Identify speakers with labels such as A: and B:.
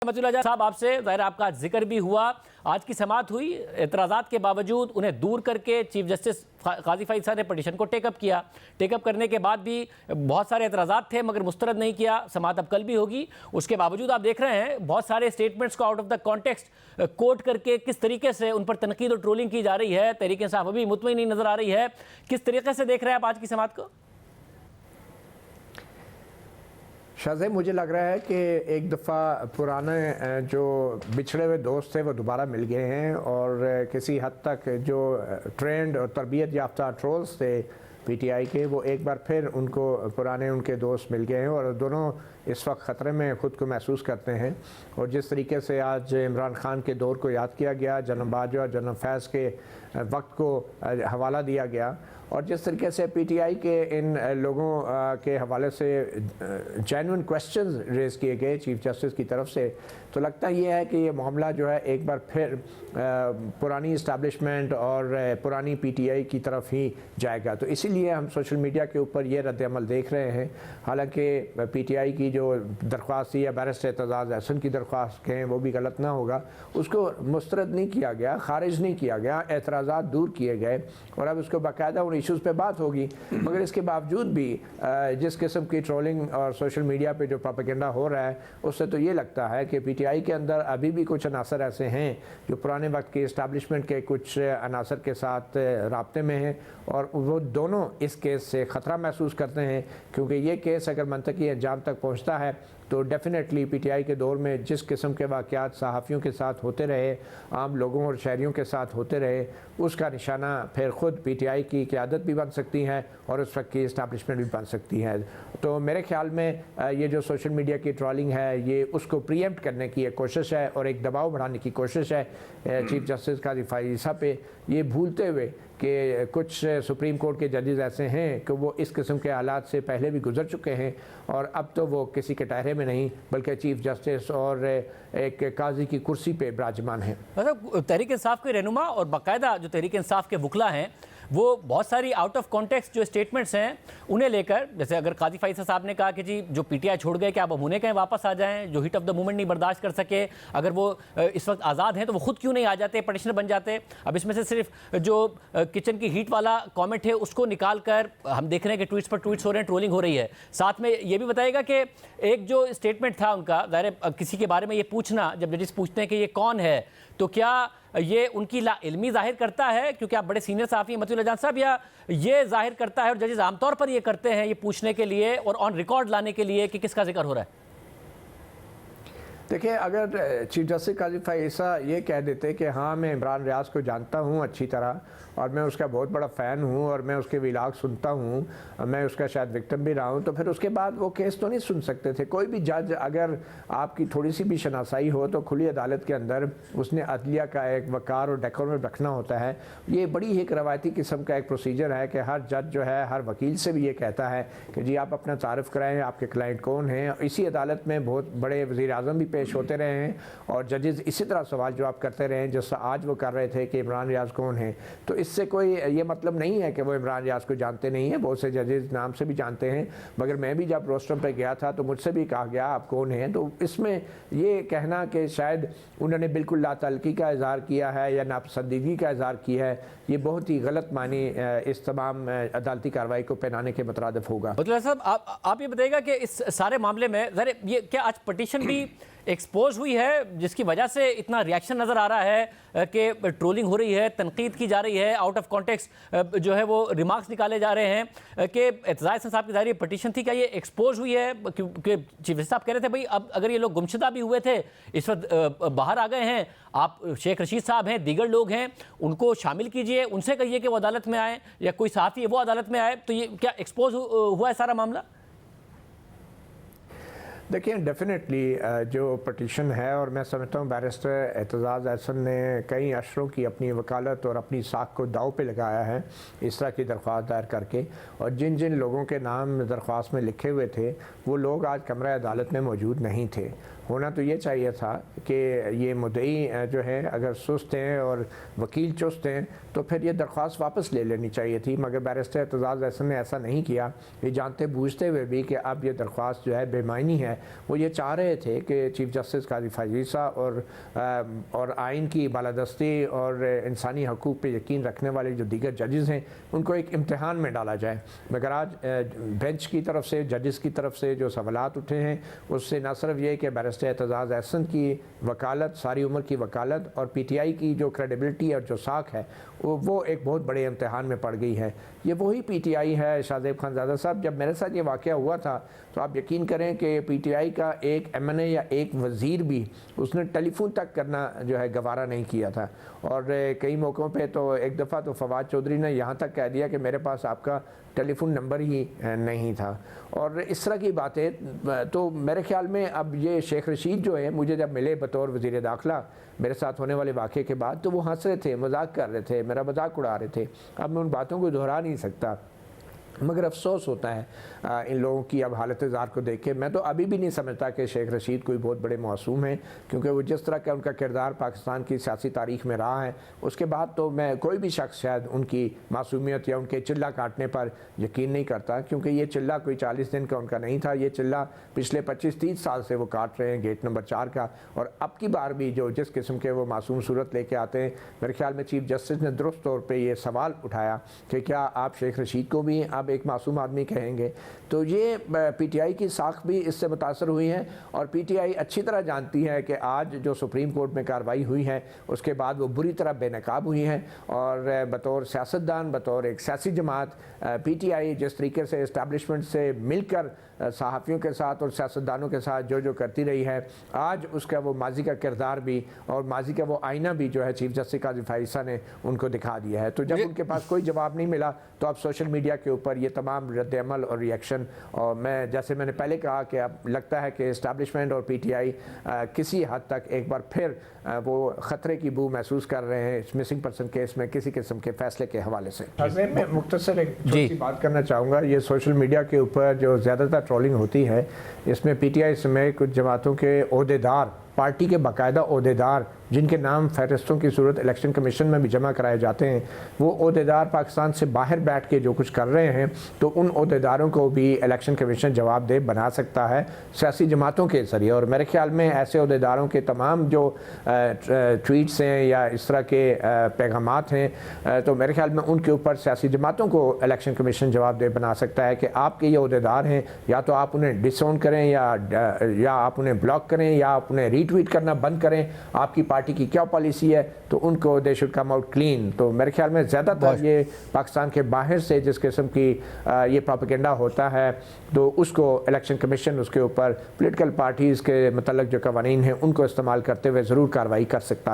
A: रहमतुल्लाह साहब, आपसे ज़ाहिर आपका जिक्र भी हुआ, आज की समाअत हुई, एतराज़ात के बावजूद उन्हें दूर करके चीफ जस्टिस काजी फ़ाइज़ साहब ने पटिशन को टेकअप किया। टेकअप करने के बाद भी बहुत सारे एतराज़ात थे मगर मुस्तरद नहीं किया। समाअत अब कल भी होगी, उसके बावजूद आप देख रहे हैं बहुत सारे स्टेटमेंट्स को out of the context quote करके किस तरीके से उन पर तनकीद और ट्रोलिंग की जा रही है। तहरीक इंसाफ अभी मुतमईन नहीं नज़र आ रही है। किस तरीके से देख रहे हैं आप आज की समाअत को?
B: शाहज़ेब, मुझे लग रहा है कि एक दफ़ा पुराने जो बिछड़े हुए दोस्त थे वो दोबारा मिल गए हैं और किसी हद तक जो ट्रेंड और तरबियत याफ्ता ट्रोल्स थे पीटीआई के, वो एक बार फिर उनको पुराने उनके दोस्त मिल गए हैं और दोनों इस वक्त ख़तरे में ख़ुद को महसूस करते हैं। और जिस तरीके से आज इमरान खान के दौर को याद किया गया, जनरल बाजवा जनरल फैज़ के वक्त को हवाला दिया गया और जिस तरीके से पीटीआई के इन लोगों के हवाले से जेन्युइन क्वेश्चंस रेज़ किए गए चीफ जस्टिस की तरफ से, तो लगता ये है कि ये मामला जो है एक बार फिर पुरानी इस्टेब्लिशमेंट और पुरानी पीटीआई की तरफ ही जाएगा। तो इसीलिए हम सोशल मीडिया के ऊपर ये रद्द-ए-अमल देख रहे हैं। हालांकि पीटीआई की जो दरख्वास्त थी या बैरिस्टर एतजाज़ अहसन की दरख्वास्त कहें वो भी गलत ना होगा, उसको मुस्तरद नहीं किया गया, खारिज नहीं किया गया, एतराज़ात दूर किए गए और अब उसको बाकायदा उन इशूज़ पे बात होगी। मगर इसके बावजूद भी जिस किस्म की ट्रोलिंग और सोशल मीडिया पे जो प्रोपेगेंडा हो रहा है, उससे तो ये लगता है कि पीटीआई के अंदर अभी भी कुछ अनासर ऐसे हैं जो पुराने वक्त के इस्टेब्लिशमेंट के कुछ अनासर के साथ राब्ते में हैं और वो दोनों इस केस से ख़तरा महसूस करते हैं, क्योंकि ये केस अगर मंतकी अंजाम तक पहुँचता है तो डेफिनेटली पीटीआई के दौर में जिस किस्म के वाक़यात सहाफ़ियों के साथ होते रहे, आम लोगों और शहरियों के साथ होते रहे, उसका निशाना फिर ख़ुद पीटीआई की क़यादत भी बन सकती है और उस वक्त की इस्टेब्लिशमेंट भी बन सकती है। तो मेरे ख़्याल में ये जो सोशल मीडिया की ट्रोलिंग है, ये उसको प्रीएम्प्ट करने की एक कोशिश है और एक दबाव बढ़ाने की कोशिश है चीफ जस्टिस काज़ी फ़ाइज़ साहब पे, ये भूलते हुए कि कुछ सुप्रीम कोर्ट के जजेस ऐसे हैं कि वो इस किस्म के हालात से पहले भी गुजर चुके हैं और अब तो वो किसी के टहरे में नहीं बल्कि चीफ जस्टिस और एक काजी की कुर्सी पे विराजमान हैं।
A: मतलब तहरीक इंसाफ के रहनुमा और बाकायदा जो तहरीक इंसाफ के वकला हैं वो बहुत सारी आउट ऑफ कॉन्टेक्स्ट जो स्टेटमेंट्स हैं उन्हें लेकर, जैसे अगर काजी फ़ाइज़ साहब ने कहा कि जी जो पीटीआई छोड़ गए क्या अब हम उन्हें कहें वापस आ जाएं, जो हिट ऑफ द मोमेंट नहीं बर्दाश्त कर सके, अगर वो इस वक्त आज़ाद हैं तो वो खुद क्यों नहीं आ जाते, पटिशनर बन जाते। अब इसमें से सिर्फ जो किचन की हीट वाला कॉमेंट है उसको निकाल कर हम देख रहे हैं कि ट्वीट्स पर ट्वीट्स हो रहे हैं, ट्रोलिंग हो रही है। साथ में ये भी बताइएगा कि एक जो स्टेटमेंट था उनका, ज़ाहिर किसी के बारे में ये पूछना, जब जजेस पूछते हैं कि ये कौन है, तो क्या ये उनकी लाइल्मी जाहिर करता है, क्योंकि आप बड़े सीनियर सहाफ़ी हैं मतुल जान साहब, या ये जाहिर करता है और जजेस आमतौर पर ये करते हैं ये पूछने के लिए और ऑन रिकॉर्ड लाने के लिए कि किसका जिक्र हो रहा है?
B: देखिए, अगर चीफ जस्टिस काजी फ़ाइज़ साहब ये कह देते कि हाँ मैं इमरान रियाज को जानता हूँ अच्छी तरह और मैं उसका बहुत बड़ा फ़ैन हूँ और मैं उसके व्लॉग सुनता हूँ, मैं उसका शायद विक्टिम भी रहा हूँ, तो फिर उसके बाद वो केस तो नहीं सुन सकते थे। कोई भी जज अगर आपकी थोड़ी सी भी शनासाई हो तो खुली अदालत के अंदर उसने अदलिया का एक वक़ार और डेकोरम रखना होता है। ये बड़ी एक रवायती किस्म का एक प्रोसीजर है कि हर जज जो है हर वकील से भी ये कहता है कि जी आप अपना तारुफ़ कराएँ, आपके क्लाइंट कौन हैं। इसी अदालत में बहुत बड़े वज़ीर आज़म भी पेश होते रहे हैं और जजेस इसी तरह सवाल जवाब करते रहे हैं जैसा आज वो कर रहे थे कि इमरान रियाज कौन है। तो इससे कोई ये मतलब नहीं है कि वो इमरान रियाज को जानते नहीं हैं, बहुत से जजेस नाम से भी जानते हैं। मगर मैं भी जब रोस्टम पे गया था तो मुझसे भी कहा गया आप कौन हैं, तो इसमें ये कहना कि शायद उन्होंने बिल्कुल लातल्की का इज़हार किया है या नापसंदीदगी का इज़हार किया है, ये बहुत ही गलत मानी इस तमाम अदालती कार्रवाई को पहनाने के मुतरादिफ होगा।
A: साहब, आप ये बताइएगा कि इस सारे मामले में ज़रा ये क्या आज पटिशन भी एक्सपोज हुई है जिसकी वजह से इतना रिएक्शन नज़र आ रहा है कि ट्रोलिंग हो रही है, तनकीद की जा रही है, आउट ऑफ कॉन्टेक्स्ट जो है वो रिमार्क्स निकाले जा रहे हैं कि एतजाज़ साहब की जारी पटिशन थी, क्या ये एक्सपोज हुई है? क्योंकि चीफ जस्टिस साहब कह रहे थे भाई अब अगर ये लोग गुमशुदा भी हुए थे इस वक्त बाहर आ गए हैं, आप शेख रशीद साहब हैं, दीगर लोग हैं, उनको शामिल कीजिए, उनसे कहिए कि वो अदालत में आए या कोई साथी है वो अदालत में आए। तो ये क्या एक्सपोज हुआ है सारा मामला?
B: देखिए, डेफिनेटली जो पटिशन है और मैं समझता हूँ बैरिस्टर एतजाज़ अहसन ने कई अशरों की अपनी वकालत और अपनी साख को दाव पे लगाया है इस तरह की दरख्वास्त दायर करके, और जिन जिन लोगों के नाम दरख्वास्त में लिखे हुए थे वो लोग आज कमरा अदालत में मौजूद नहीं थे होना तो ये चाहिए था कि ये मुद्दई जो है अगर सुस्त हैं और वकील चुस्त हैं तो फिर ये दरख्वास्त वापस ले लेनी चाहिए थी, मगर बैरिस्टर एतजाज़ अहसन ने ऐसा नहीं किया। ये जानते बूझते हुए भी कि अब ये दरख्वास्त जो है बेमानी है, वो ये चाह रहे थे कि चीफ़ जस्टिस काजी फैज़ल ईसा और आइन की बालादस्ती और इंसानी हकूक़ पे यकीन रखने वाले जो दीगर जजेस हैं उनको एक इम्तहान में डाला जाए। मगर आज बेंच की तरफ से, जजेस की तरफ से जो सवालात उठे हैं उससे न सिर्फ ये कि बैरिस्टर एतजाज़ अहसन की वकालत, सारी उम्र की वकालत और PTI की जो क्रेडिबिलिटी और जो साख है वो एक बहुत बड़े इम्तहान में पड़ गई है। ये वही PTI है शाहज़ेब खानज़ादा साहब। जब मेरे साथ ये वाक़या हुआ था तो आप यकीन करें कि PTI का एक MNA या एक वज़ीर भी उसने टेलीफोन तक करना जो है गवारा नहीं किया था। और कई मौक़ों पे तो एक दफ़ा तो फवाद चौधरी ने यहाँ तक कह दिया कि मेरे पास आपका टेलीफोन नंबर ही नहीं था। और इस तरह की बातें तो मेरे ख्याल में अब ये शेख रशीद जो है मुझे जब मिले बतौर वज़ीर दाखिला मेरे साथ होने वाले वाक़े के बाद तो वो हंस रहे थे, मजाक कर रहे थे, मेरा मजाक उड़ा रहे थे। अब मैं उन बातों को दोहरा नहीं सकता, मगर अफसोस होता है इन लोगों की अब हालत ज़ार को देख के। मैं तो अभी भी नहीं समझता कि शेख रशीद कोई बहुत बड़े मासूम हैं, क्योंकि वो जिस तरह का उनका किरदार पाकिस्तान की सियासी तारीख में रहा है उसके बाद तो मैं कोई भी शख्स शायद उनकी मासूमियत या उनके चिल्ला काटने पर यकीन नहीं करता, क्योंकि ये चिल्ला कोई 40 दिन का उनका नहीं था। ये चिल्ला पिछले 25-30 साल से वो काट रहे हैं गेट नंबर 4 का। और अब की बार भी जो जिस किस्म के वो मासूम सूरत लेके आते हैं, मेरे ख्याल में चीफ जस्टिस ने दुरुस्त तौर पर यह सवाल उठाया कि क्या आप शेख रशीद को भी अब एक मासूम आदमी कहेंगे। तो ये PTI की साख भी इससे मुतासर हुई है और PTI अच्छी तरह जानती है कि आज जो सुप्रीम कोर्ट में कार्रवाई हुई है उसके बाद वो बुरी तरह बेनकाब हुई है। और बतौर सियासतदान, बतौर एक सियासी जमात PTI जिस तरीके से इस्टेब्लिशमेंट से मिलकर सहाफ़ियों के साथ और सियासतदानों के साथ जो करती रही है, आज उसका वो माजी का किरदार भी और माजी का वो आईना भी जो है चीफ जस्टिस काज़ी फैज़ल ईसा ने उनको दिखा दिया है। तो जब उनके पास कोई जवाब नहीं मिला तो अब सोशल मीडिया के ऊपर ये तमाम रद्द-ए-अमल और रिएक्शन, और मैं जैसे मैंने पहले कहा कि अब लगता है कि इस्टेब्लिशमेंट और PTI किसी हद तक एक बार फिर वो ख़तरे की बू महसूस कर रहे हैं इस मिसिंग पर्सन केस में किसी किस्म के फैसले के हवाले से। मैं मुख्तसर एक छोटी सी बात करना चाहूँगा। ये सोशल मीडिया के ऊपर जो ज़्यादातर ट्रोलिंग होती है इसमें PTI समेत कुछ जमातों के ओहदेदार, पार्टी के बाकायदा ओहदेदार जिनके नाम फहरिस्तों की सूरत इलेक्शन कमीशन में भी जमा कराए जाते हैं, वो ओहदेदार पाकिस्तान से बाहर बैठ के जो कुछ कर रहे हैं तो उन ओहदेदारों को भी इलेक्शन कमीशन जवाबदेह बना सकता है सियासी जमातों के ज़रिए। और मेरे ख्याल में ऐसे ओहदेदारों के तमाम जो ट्वीट्स हैं या इस तरह के पैगामात हैं तो मेरे ख्याल में उनके ऊपर सियासी जमातों को इलेक्शन कमीशन जवाबदेह बना सकता है कि आपके ये ओहदेदार हैं, या तो आप उन्हें डिसऑन करें या आप उन्हें ब्लॉक करें या आप उन्हें रीट्वीट करना बंद करें, आपकी पार्टी की क्या पॉलिसी है, तो उनको they should come out clean. तो मेरे ख्याल में ज़्यादातर ये पाकिस्तान के बाहर से जिस किस्म की ये प्रोपेगेंडा होता है तो उसको इलेक्शन कमीशन उसके ऊपर पॉलिटिकल पार्टीज़ के मतलब जो कवानीन हैं उनको इस्तेमाल करते हुए ज़रूर कार्रवाई कर सकता है।